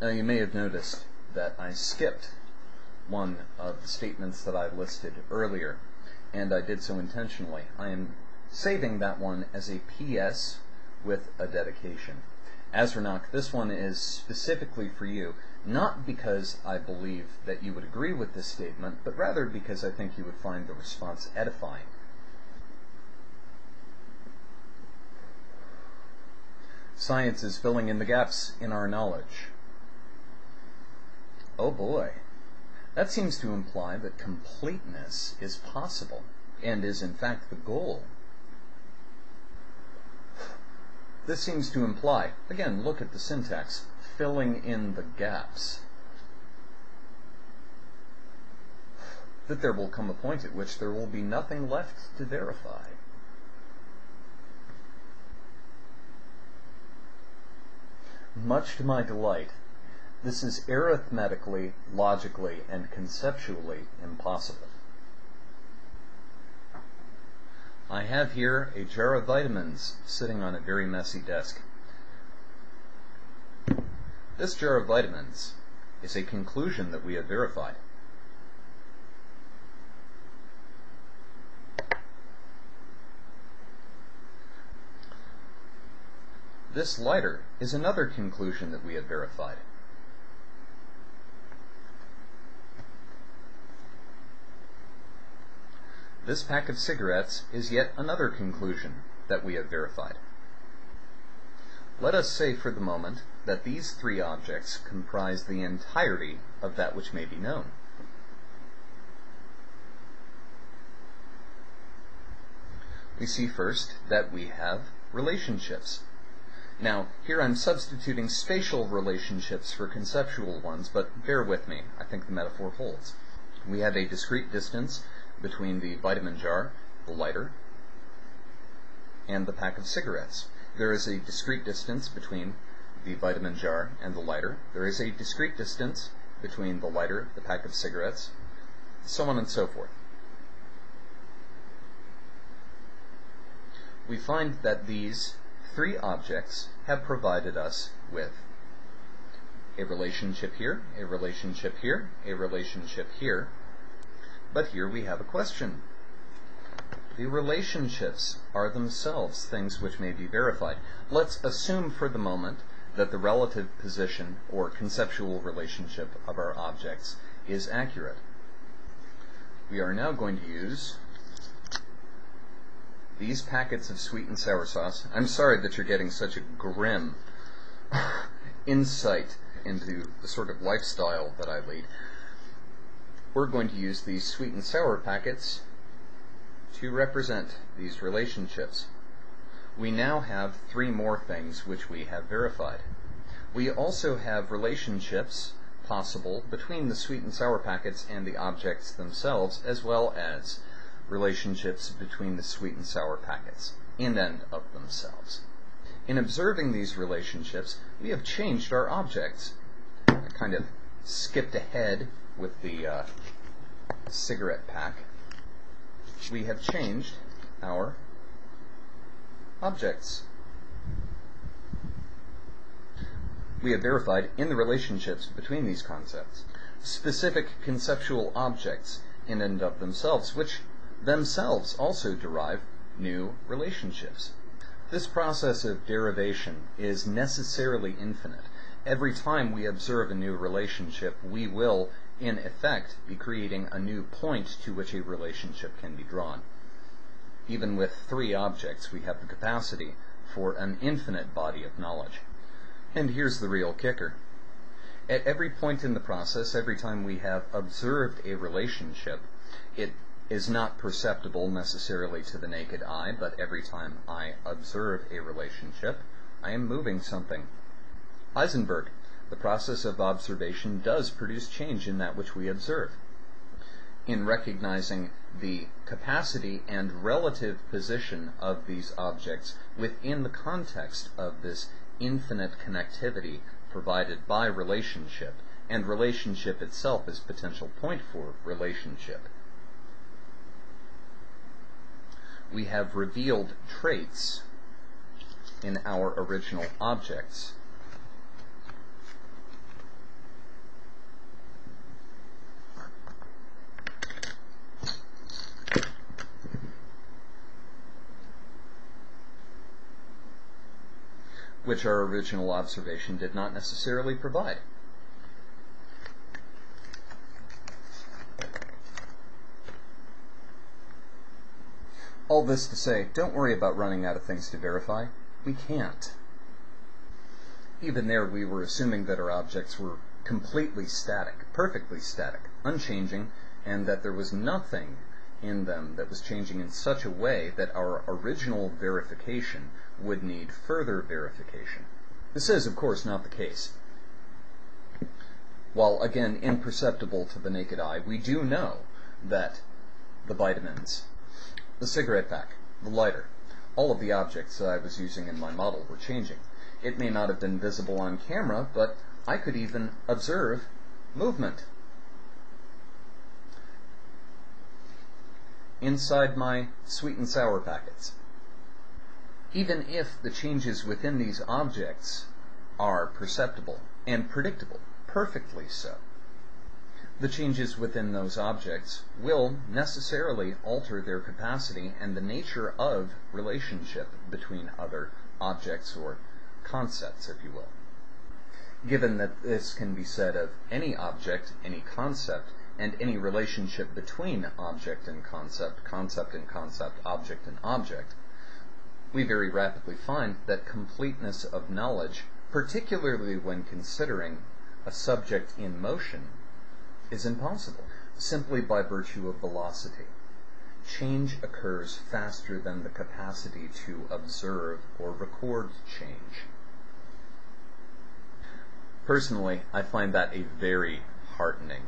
Now you may have noticed that I skipped one of the statements that I listed earlier, and I did so intentionally. I am saving that one as a PS with a dedication. Azranok, this one is specifically for you, not because I believe that you would agree with this statement, but rather because I think you would find the response edifying. Science is filling in the gaps in our knowledge. Oh boy. That seems to imply that completeness is possible, and is in fact the goal. This seems to imply, again, look at the syntax, filling in the gaps. That there will come a point at which there will be nothing left to verify. Much to my delight, this is arithmetically, logically, and conceptually impossible. I have here a jar of vitamins sitting on a very messy desk. This jar of vitamins is a conclusion that we have verified. This lighter is another conclusion that we have verified. This pack of cigarettes is yet another conclusion that we have verified. Let us say for the moment that these three objects comprise the entirety of that which may be known. We see first that we have relationships. Now, here I'm substituting spatial relationships for conceptual ones, but bear with me, I think the metaphor holds. We have a discrete distance between the vitamin jar, the lighter, and the pack of cigarettes. There is a discrete distance between the vitamin jar and the lighter. There is a discrete distance between the lighter, the pack of cigarettes, so on and so forth. We find that these three objects have provided us with a relationship here, a relationship here, a relationship here. But here we have a question. The relationships are themselves things which may be verified. Let's assume for the moment that the relative position or conceptual relationship of our objects is accurate. We are now going to use these packets of sweet and sour sauce. I'm sorry that you're getting such a grim insight into the sort of lifestyle that I lead. We're going to use these sweet and sour packets to represent these relationships. We now have three more things which we have verified. We also have relationships possible between the sweet and sour packets and the objects themselves, as well as relationships between the sweet and sour packets in and of themselves. In observing these relationships, we have changed our objects. I kind of skipped ahead with the cigarette pack. We have changed our objects. We have verified in the relationships between these concepts specific conceptual objects in and of themselves, which themselves also derive new relationships. This process of derivation is necessarily infinite. Every time we observe a new relationship, we will, in effect, be creating a new point to which a relationship can be drawn. Even with three objects, we have the capacity for an infinite body of knowledge. And here's the real kicker. At every point in the process, every time we have observed a relationship, it is not perceptible necessarily to the naked eye, but every time I observe a relationship, I am moving something. Heisenberg, the process of observation does produce change in that which we observe. In recognizing the capacity and relative position of these objects within the context of this infinite connectivity provided by relationship, and relationship itself as potential point for relationship, we have revealed traits in our original objects. which our original observation did not necessarily provide. All this to say, don't worry about running out of things to verify. We can't. Even there, we were assuming that our objects were completely static, perfectly static, unchanging, and that there was nothing in them that was changing in such a way that our original verification would need further verification. This is, of course, not the case. While, again, imperceptible to the naked eye, we do know that the vitamins, the cigarette pack, the lighter, all of the objects that I was using in my model were changing. It may not have been visible on camera, but I could even observe movement. Inside my sweet and sour packets. Even if the changes within these objects are perceptible and predictable, perfectly so, the changes within those objects will necessarily alter their capacity and the nature of relationship between other objects or concepts, if you will. Given that this can be said of any object, any concept, and any relationship between object and concept, concept and concept, object and object, we very rapidly find that completeness of knowledge, particularly when considering a subject in motion, is impossible, simply by virtue of velocity. Change occurs faster than the capacity to observe or record change. Personally, I find that a very heartening